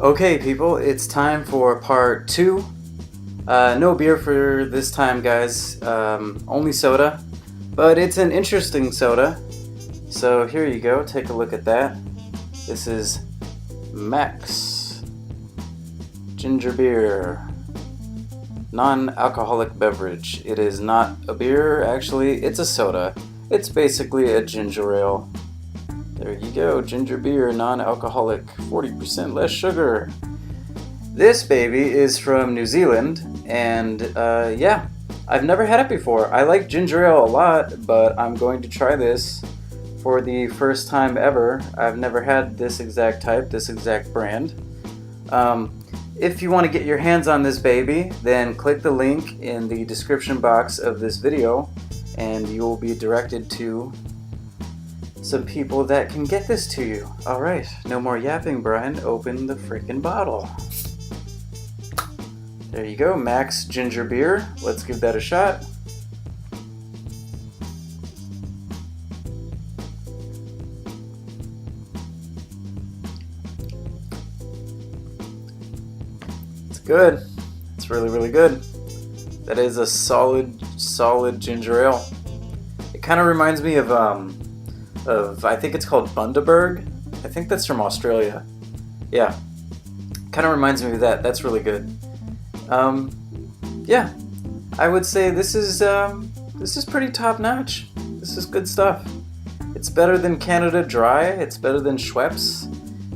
Okay, people, it's time for part 2. No beer for this time, guys. Only soda. But it's an interesting soda. So here you go, take a look at that. This is Max Ginger Beer. Non-alcoholic beverage. It is not a beer, actually, it's a soda. It's basically a ginger ale. There you go, ginger beer, non-alcoholic, 40% less sugar. This baby is from New Zealand, and yeah, I've never had it before. I like ginger ale a lot, but I'm going to try this for the first time ever. I've never had this exact type, this exact brand. If you want to get your hands on this baby, then click the link in the description box of this video, and you will be directed to some people that can get this to you. Alright, no more yapping, Brian. Open the freaking bottle. There you go, Max Ginger Beer. Let's give that a shot. It's good. It's really, really good. That is a solid ginger ale. It kind of reminds me of I think it's called Bundaberg. I think that's from Australia. Yeah, kind of reminds me of that. That's really good. Yeah, I would say this is pretty top notch. This is good stuff. It's better than Canada Dry. It's better than Schweppes,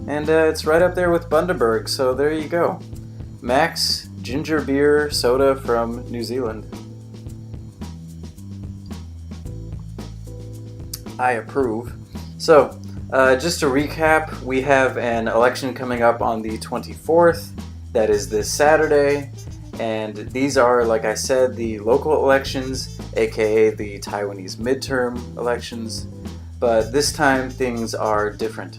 and it's right up there with Bundaberg. So there you go, Max Ginger Beer soda from New Zealand. I approve. So, just to recap, we have an election coming up on the 24th. That is this Saturday. And these are, like I said, the local elections, aka the Taiwanese midterm elections. But this time things are different.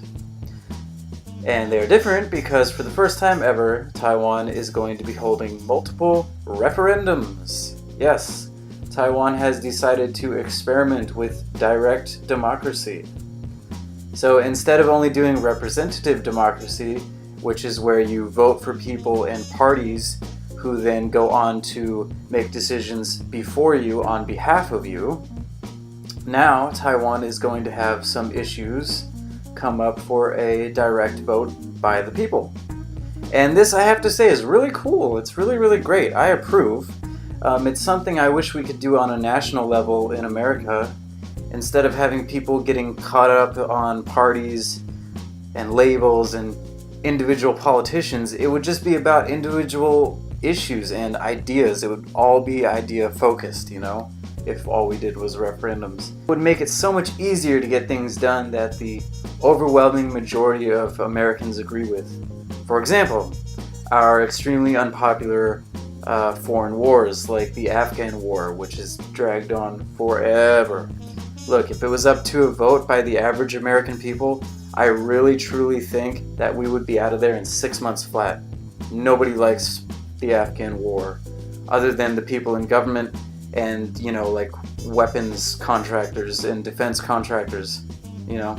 And they're different because for the first time ever, Taiwan is going to be holding multiple referendums. Yes. Taiwan has decided to experiment with direct democracy. So instead of only doing representative democracy, which is where you vote for people and parties who then go on to make decisions before you on behalf of you, now Taiwan is going to have some issues come up for a direct vote by the people. And this, I have to say, is really cool. It's really, really great. I approve. It's something I wish we could do on a national level in America. Instead of having people getting caught up on parties and labels and individual politicians, it would just be about individual issues and ideas. It would all be idea focused, you know, if all we did was referendums. It would make it so much easier to get things done that the overwhelming majority of Americans agree with. For example, our extremely unpopular foreign wars, like the Afghan war, which has dragged on forever. Look, if it was up to a vote by the average American people, I really truly think that we would be out of there in 6 months flat. Nobody likes the Afghan war, other than the people in government and, you know, like weapons contractors and defense contractors, you know.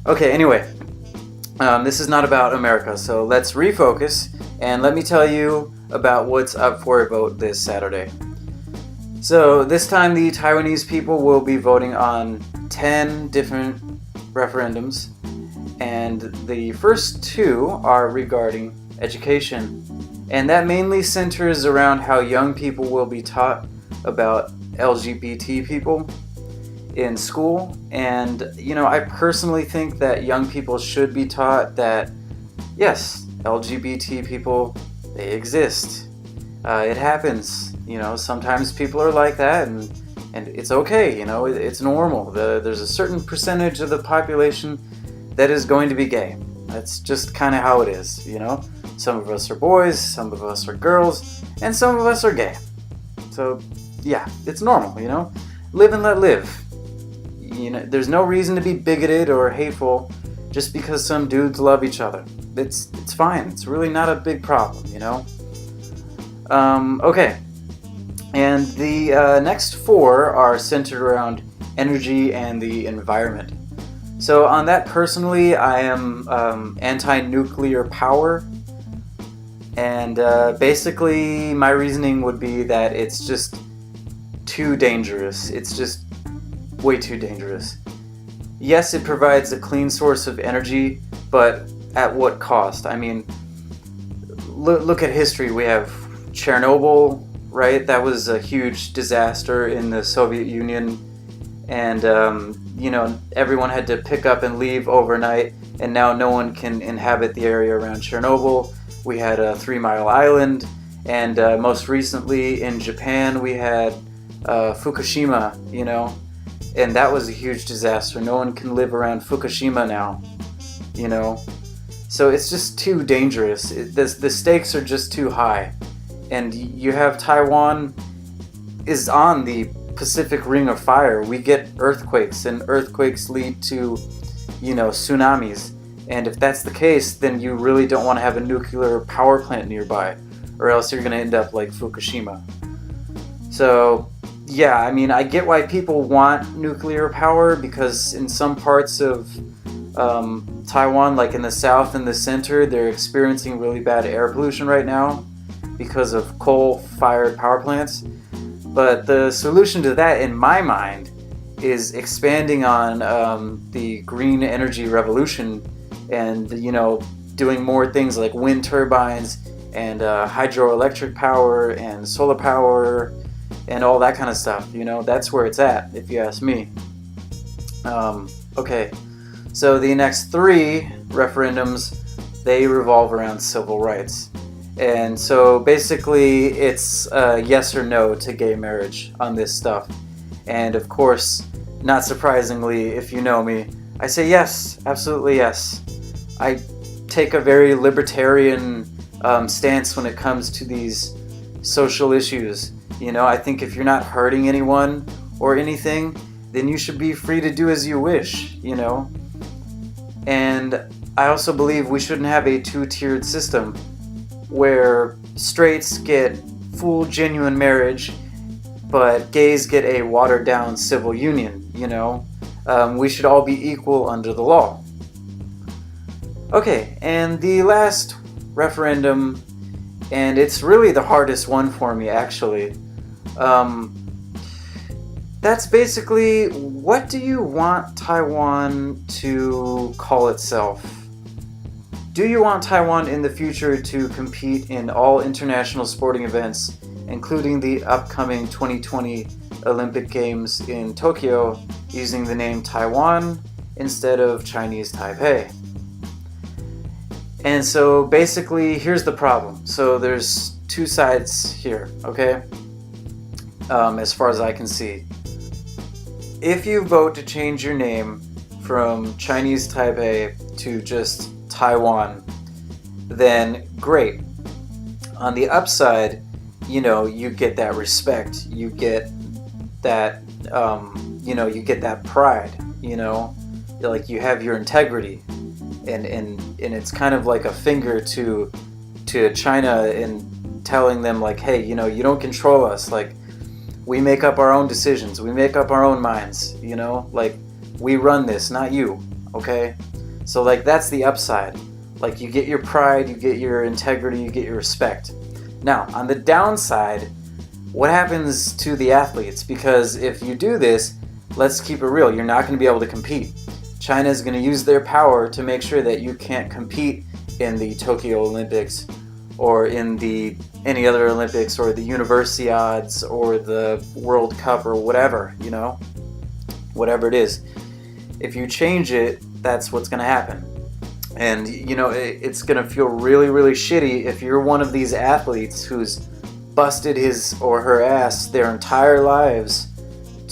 Okay, anyway, this is not about America, so let's refocus, and let me tell you about what's up for a vote this Saturday. So this time the Taiwanese people will be voting on 10 different referendums, and the first 2 are regarding education. And that mainly centers around how young people will be taught about LGBT people in school. And, you know, I personally think that young people should be taught that, yes, LGBT people, they exist. It happens, you know, sometimes people are like that, and it's okay, you know, it's normal. There's a certain percentage of the population that is going to be gay. That's just kind of how it is, you know. Some of us are boys, some of us are girls, and some of us are gay. So, yeah, it's normal, you know. Live and let live. You know, there's no reason to be bigoted or hateful just because some dudes love each other. It's fine. It's really not a big problem, you know. Okay. And the next 4 are centered around energy and the environment. So on that personally, I am anti-nuclear power. And basically, my reasoning would be that it's just too dangerous. It's just way too dangerous. Yes, it provides a clean source of energy, but at what cost? I mean, look at history. We have Chernobyl, right? That was a huge disaster in the Soviet Union. And, everyone had to pick up and leave overnight, and now no one can inhabit the area around Chernobyl. We had a 3 Mile Island, and most recently in Japan we had Fukushima, and that was a huge disaster. No one can live around Fukushima now, So it's just too dangerous. The stakes are just too high. And you have Taiwan is on the Pacific Ring of Fire. We get earthquakes, and earthquakes lead to, tsunamis. And if that's the case, then you really don't want to have a nuclear power plant nearby, or else you're going to end up like Fukushima. So, yeah, I mean, I get why people want nuclear power, because in some parts of Taiwan, like in the south and the center, they're experiencing really bad air pollution right now because of coal-fired power plants. But the solution to that, in my mind, is expanding on the green energy revolution, and doing more things like wind turbines and hydroelectric power and solar power and all that kind of stuff. That's where it's at, if you ask me. Okay, so the next 3 referendums, they revolve around civil rights. And so basically it's yes or no to gay marriage on this stuff. And of course, not surprisingly, if you know me, I say yes, absolutely yes. I take a very libertarian stance when it comes to these social issues. I think if you're not hurting anyone or anything, then you should be free to do as you wish, And I also believe we shouldn't have a 2-tiered system where straights get full genuine marriage, but gays get a watered down civil union, We should all be equal under the law. Okay, and the last referendum, and it's really the hardest one for me, actually. That's basically, what do you want Taiwan to call itself? Do you want Taiwan in the future to compete in all international sporting events, including the upcoming 2020 Olympic Games in Tokyo, using the name Taiwan instead of Chinese Taipei? And so basically, here's the problem. So there's 2 sides here, okay? As far as I can see. If you vote to change your name from Chinese Taipei to just Taiwan, then great. On the upside, you get that respect. You get that, you get that pride, Like you have your integrity. And it's kind of like a finger to China in telling them, like, hey, you don't control us. Like, we make up our own decisions. We make up our own minds, Like, we run this, not you, okay? So, like, that's the upside. Like, you get your pride, you get your integrity, you get your respect. Now, on the downside, what happens to the athletes? Because if you do this, let's keep it real, you're not going to be able to compete. China is going to use their power to make sure that you can't compete in the Tokyo Olympics or in any other Olympics or the Universiades or the World Cup or whatever, whatever it is. If you change it, that's what's going to happen. And, it's going to feel really, really shitty if you're one of these athletes who's busted his or her ass their entire lives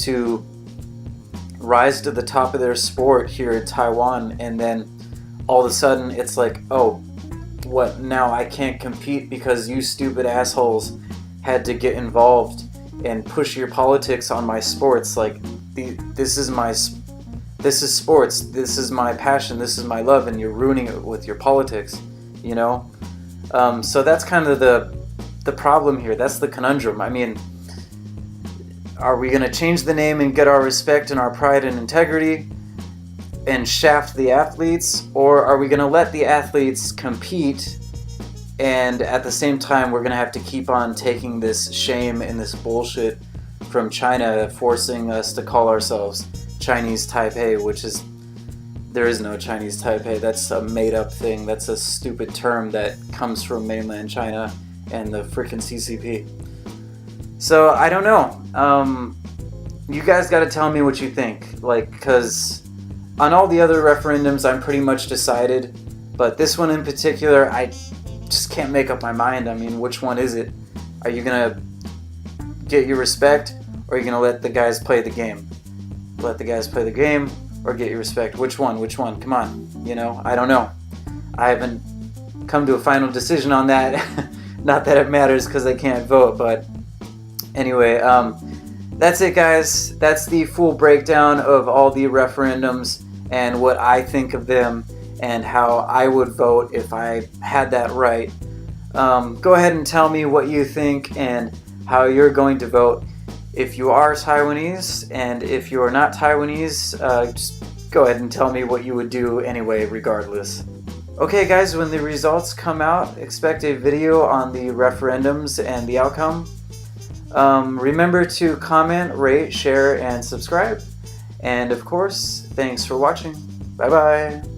to rise to the top of their sport here in Taiwan, and then all of a sudden it's like, oh, what, now I can't compete because you stupid assholes had to get involved and push your politics on my sports. Like, this is sports, this is my passion, this is my love, and you're ruining it with your politics, So that's kind of the problem here. That's the conundrum. I mean, are we going to change the name and get our respect and our pride and integrity? and shaft the athletes, or are we going to let the athletes compete, and at the same time we're going to have to keep on taking this shame and this bullshit from China, forcing us to call ourselves Chinese Taipei, which is, there is no Chinese Taipei. That's a made-up thing. That's a stupid term that comes from mainland China and the freaking CCP. So I don't know. You guys got to tell me what you think. Like, because on all the other referendums, I'm pretty much decided, but this one in particular, I just can't make up my mind. I mean, which one is it? Are you gonna get your respect, or are you gonna let the guys play the game? Let the guys play the game, or get your respect? Which one? Which one? Come on. You know, I don't know. I haven't come to a final decision on that. Not that it matters because I can't vote, but anyway, that's it, guys. That's the full breakdown of all the referendums and what I think of them and how I would vote if I had that right. Go ahead and tell me what you think and how you're going to vote if you are Taiwanese, and if you're not Taiwanese, just go ahead and tell me what you would do anyway, regardless. Okay guys, when the results come out, expect a video on the referendums and the outcome. Remember to comment, rate, share, and subscribe. And of course, thanks for watching. Bye bye.